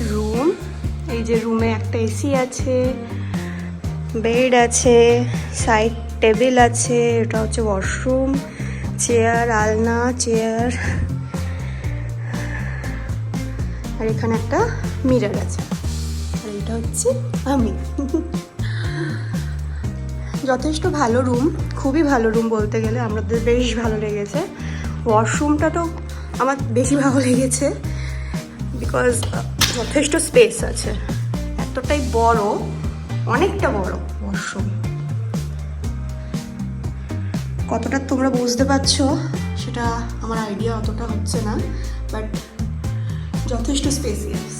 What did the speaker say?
Room, এই যে রুমে একটা এসি আছে, বেড আছে, সাইড টেবিল আছে, এটা হচ্ছে ওয়াশরুম, চেয়ার, আলনা, চেয়ার, আর এখানে একটা মিরর আছে, আর এটা হচ্ছে আমি। যথেষ্ট ভালো রুম, খুবই ভালো রুম বলতে গেলে, আমাদের বেশ ভালো লেগেছে। ওয়াশরুমটা তো আমার বেশি ভালো লেগেছে, বিকজ যথেষ্ট স্পেস আছে, এতটাই বড়, অনেকটা বড় ওয়াশরুম। কতটা তোমরা বুঝতে পারছো সেটা আমার আইডিয়া অতটা হচ্ছে না, বাট যথেষ্ট স্পেসিয়াস।